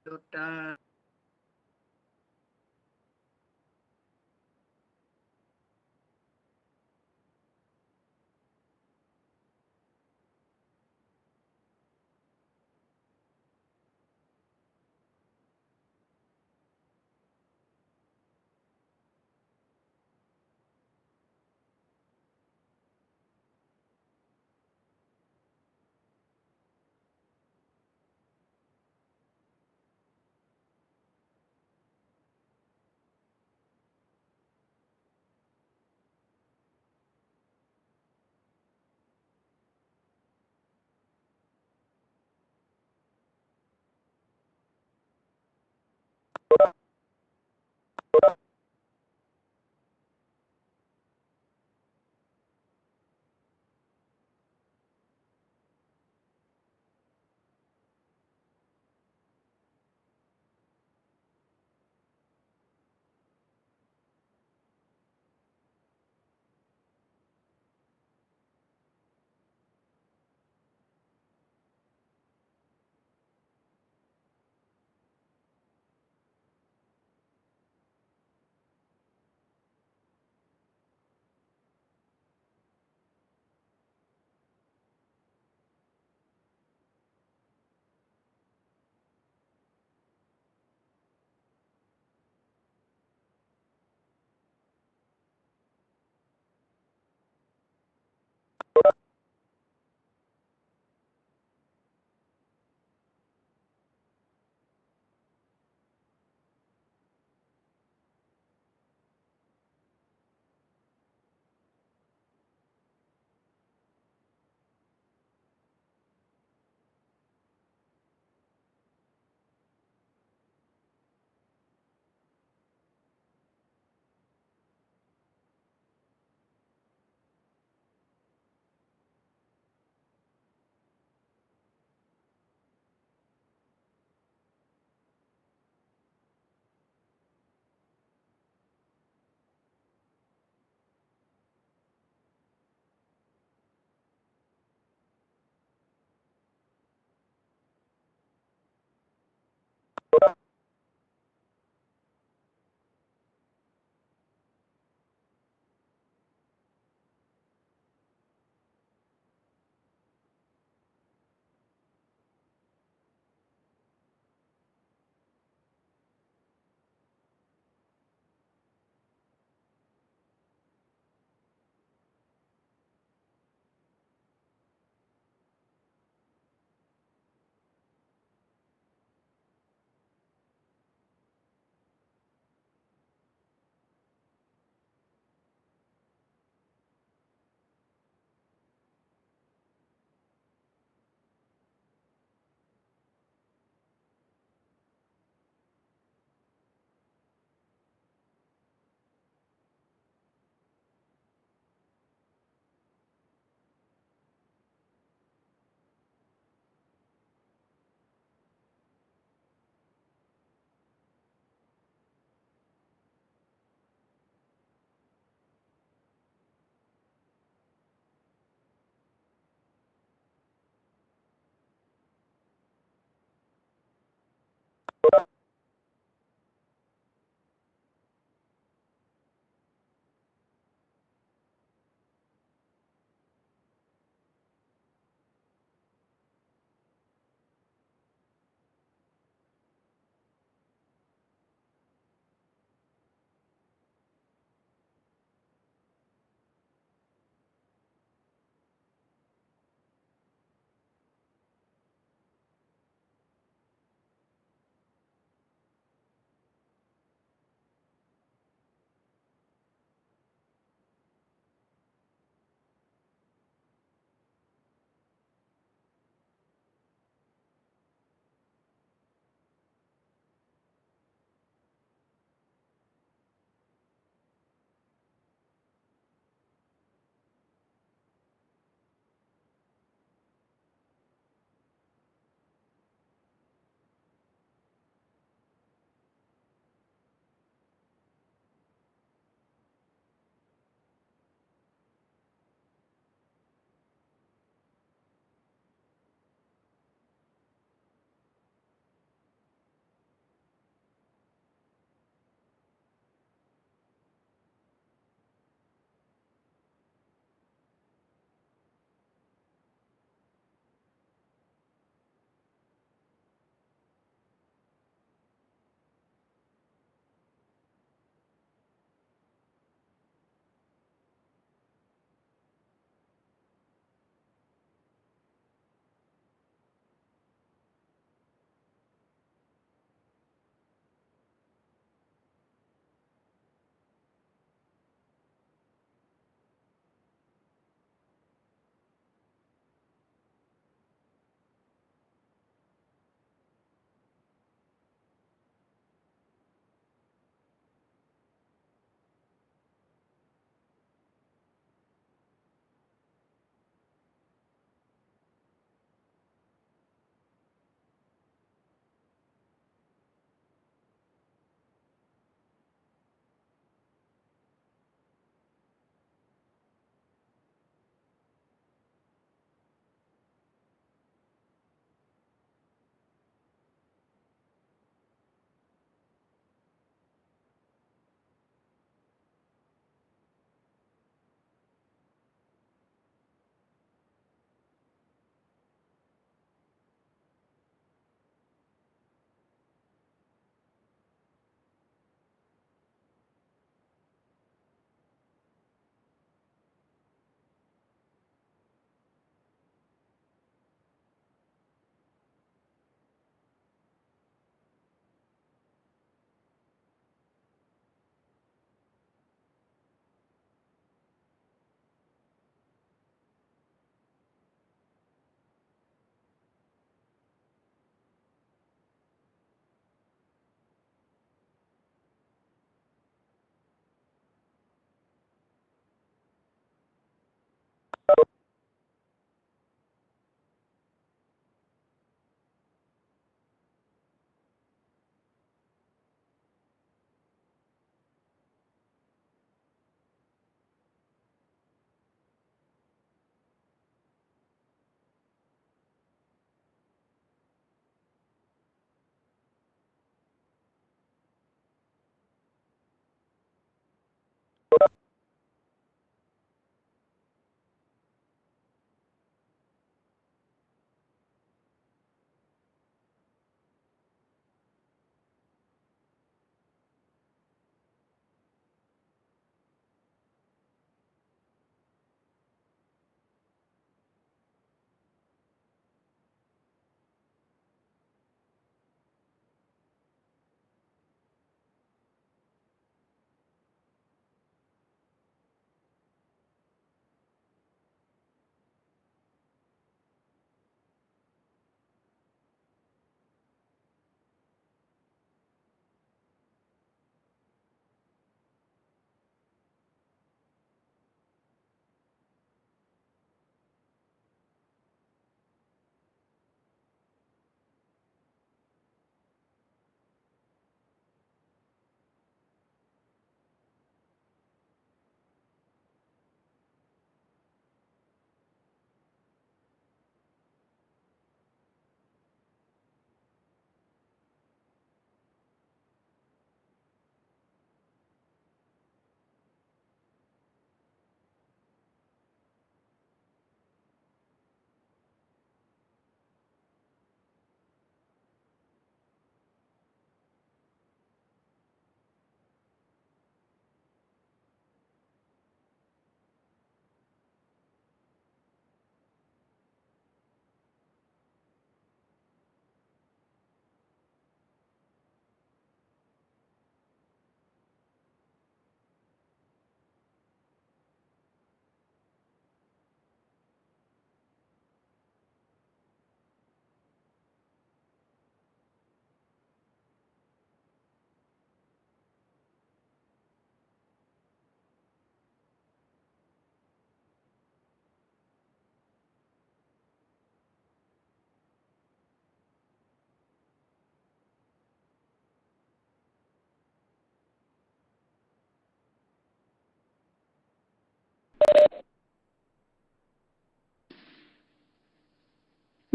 Total.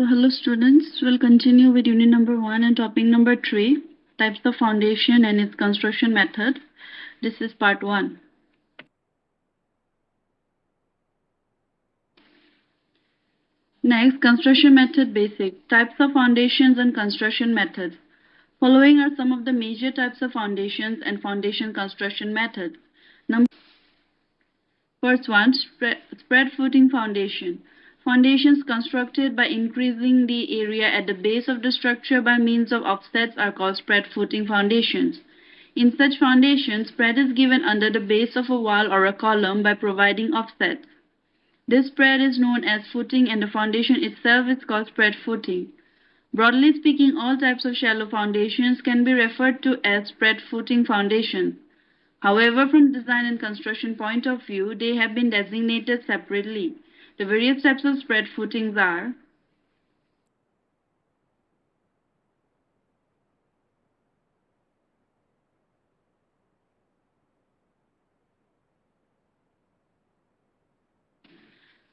So hello students, we'll continue with unit number 1 and topic number 3, types of foundation and its construction methods. This is part 1. Next, construction method basic, types of foundations and construction methods. Following are some of the major types of foundations and foundation construction methods. First one, spread footing foundation. Foundations constructed by increasing the area at the base of the structure by means of offsets are called spread footing foundations. In such foundations, spread is given under the base of a wall or a column by providing offsets. This spread is known as footing and the foundation itself is called spread footing. Broadly speaking, all types of shallow foundations can be referred to as spread footing foundations. However, from design and construction point of view, they have been designated separately. The various types of spread footings are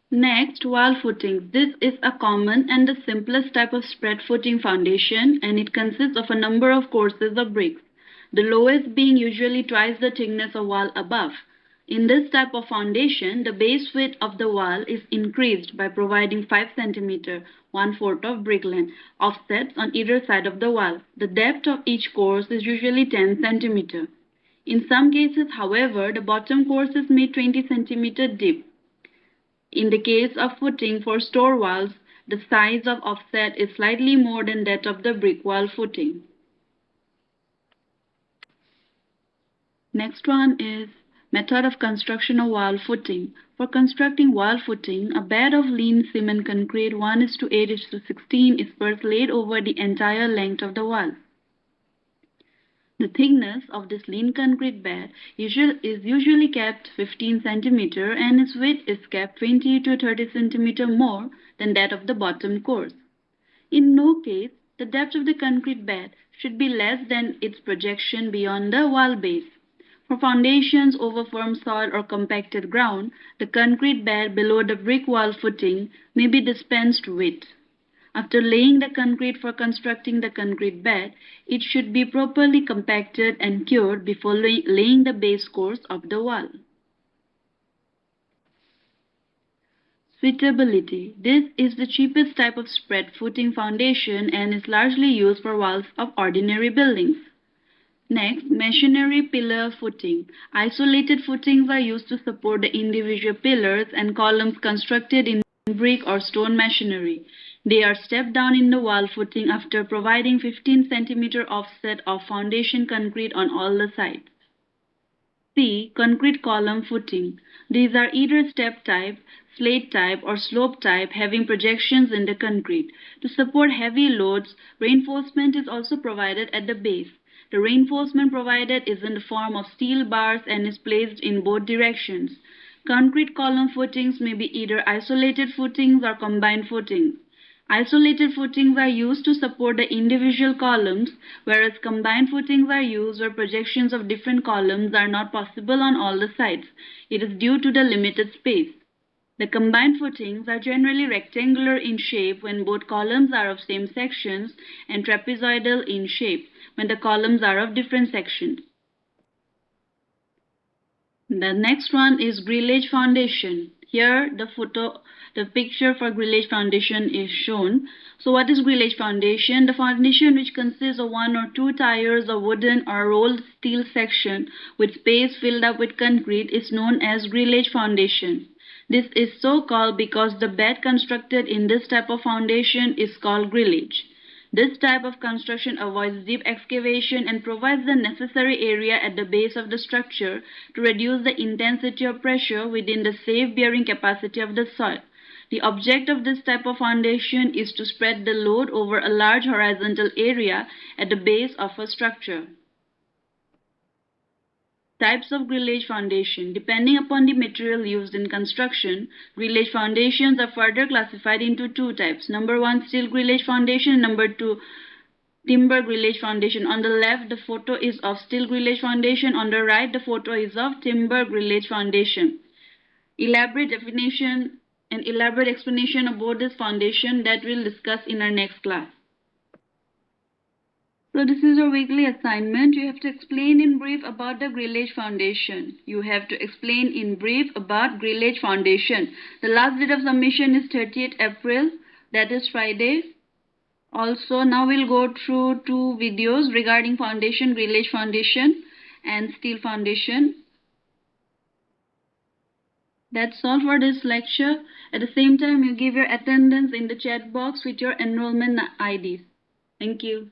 next, wall footings. This is a common and the simplest type of spread footing foundation and it consists of a number of courses of bricks, the lowest being usually twice the thickness of wall above. In this type of foundation, the base width of the wall is increased by providing 5 cm, 1/4 of brick length, offsets on either side of the wall. The depth of each course is usually 10 cm. In some cases, however, the bottom course is made 20 cm deep. In the case of footing for store walls, the size of offset is slightly more than that of the brick wall footing. Next one is method of construction of wall footing. For constructing wall footing, a bed of lean cement concrete 1:8:16 is first laid over the entire length of the wall. The thickness of this lean concrete bed is usually kept 15 cm and its width is kept 20 to 30 cm more than that of the bottom course. In no case, the depth of the concrete bed should be less than its projection beyond the wall base. For foundations over firm soil or compacted ground, the concrete bed below the brick wall footing may be dispensed with. After laying the concrete for constructing the concrete bed, it should be properly compacted and cured before laying the base course of the wall. Suitability. This is the cheapest type of spread footing foundation and is largely used for walls of ordinary buildings. Next, masonry pillar footing. Isolated footings are used to support the individual pillars and columns constructed in brick or stone masonry. They are stepped down in the wall footing after providing 15 cm offset of foundation concrete on all the sides. C. Concrete column footing. These are either step type, slate type, or slope type having projections in the concrete. To support heavy loads, reinforcement is also provided at the base. The reinforcement provided is in the form of steel bars and is placed in both directions. Concrete column footings may be either isolated footings or combined footings. Isolated footings are used to support the individual columns, whereas combined footings are used where projections of different columns are not possible on all the sides. It is due to the limited space. The combined footings are generally rectangular in shape when both columns are of same sections and trapezoidal in shape when the columns are of different sections. The next one is grillage foundation. Here the picture for grillage foundation is shown. So what is grillage foundation? The foundation which consists of 1 or 2 tiers of wooden or rolled steel section with space filled up with concrete is known as grillage foundation. This is so called because the bed constructed in this type of foundation is called grillage. This type of construction avoids deep excavation and provides the necessary area at the base of the structure to reduce the intensity of pressure within the safe bearing capacity of the soil. The object of this type of foundation is to spread the load over a large horizontal area at the base of a structure. Types of grillage foundation. Depending upon the material used in construction, grillage foundations are further classified into 2 types. Number 1, steel grillage foundation. Number 2, timber grillage foundation. On the left, the photo is of steel grillage foundation. On the right, the photo is of timber grillage foundation. Elaborate definition an elaborate explanation about this foundation that we'll discuss in our next class. So this is your weekly assignment. You have to explain in brief about the Grillage Foundation. You have to explain in brief about Grillage Foundation. The last date of submission is 30th April, that is Friday. Also, now we'll go through two videos regarding foundation, Grillage Foundation and Steel Foundation. That's all for this lecture. At the same time, you give your attendance in the chat box with your enrollment IDs. Thank you.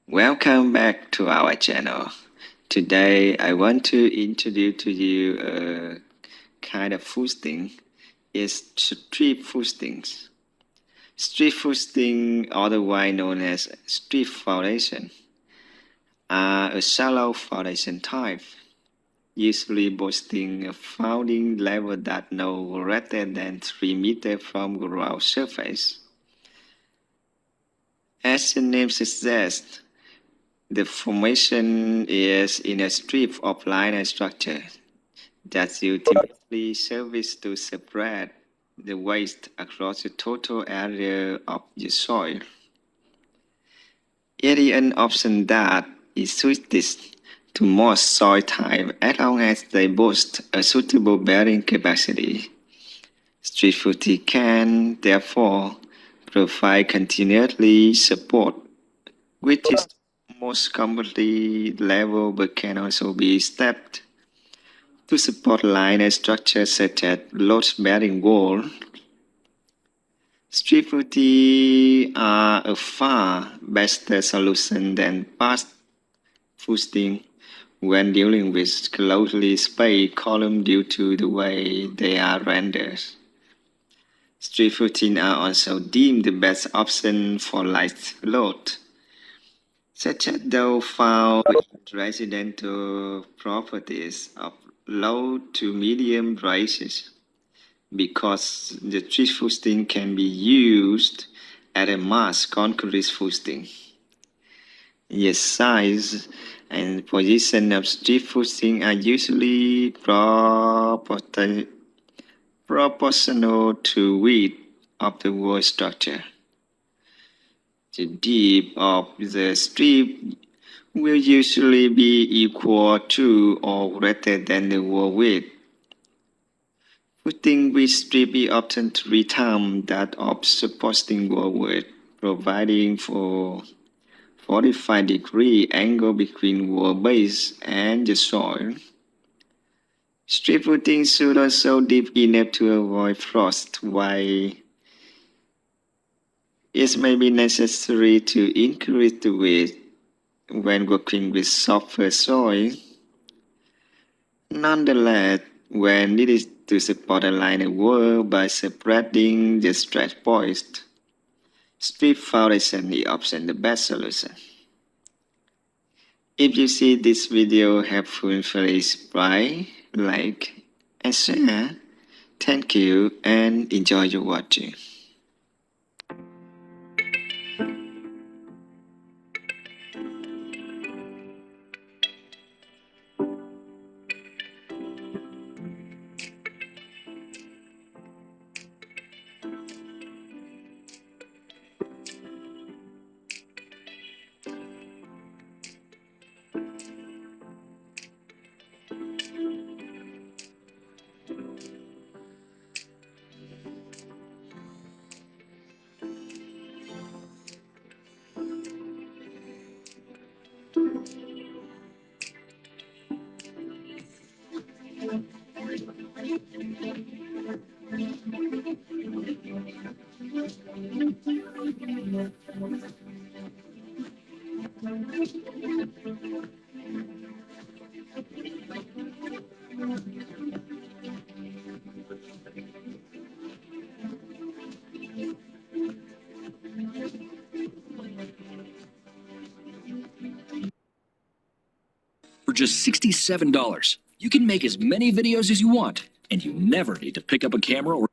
Welcome back to our channel. Today I want to introduce to you a kind of fooding. It's street foodings. Street fooding, otherwise known as street foundation, are a shallow foundation type, usually boasting a founding level that no greater than 3 meters from ground surface. As the name suggests, the formation is in a strip of linear structure that ultimately serves to spread the waste across the total area of the soil. It is an option that is suited to most soil types as long as they boast a suitable bearing capacity. Street footing can, therefore, provide continually support, which is most commonly level but can also be stepped to support linear structures such as load-bearing wall. Street footing are a far better solution than past footing when dealing with closely spaced columns due to the way they are rendered. Street footing are also deemed the best option for light load, such as those found in residential properties of low to medium rises, because the street footing can be used as a mass concrete footing. The size and position of street footing are usually proportional to width of the wall structure. The depth of the strip will usually be equal to or greater than the wall width. Footing with strip is often 3 times that of supporting wall width, providing for 45-degree angle between wall base and the soil. Strip footing should also deep enough to avoid frost, while it may be necessary to increase the width when working with softer soil. Nonetheless, when needed to support a liner wall by spreading the stretch points, strip foundation is often the best solution. If you see this video helpful, please subscribe, like, and share. Thank you and enjoy your watching. For just $67, you can make as many videos as you want, and you never need to pick up a camera or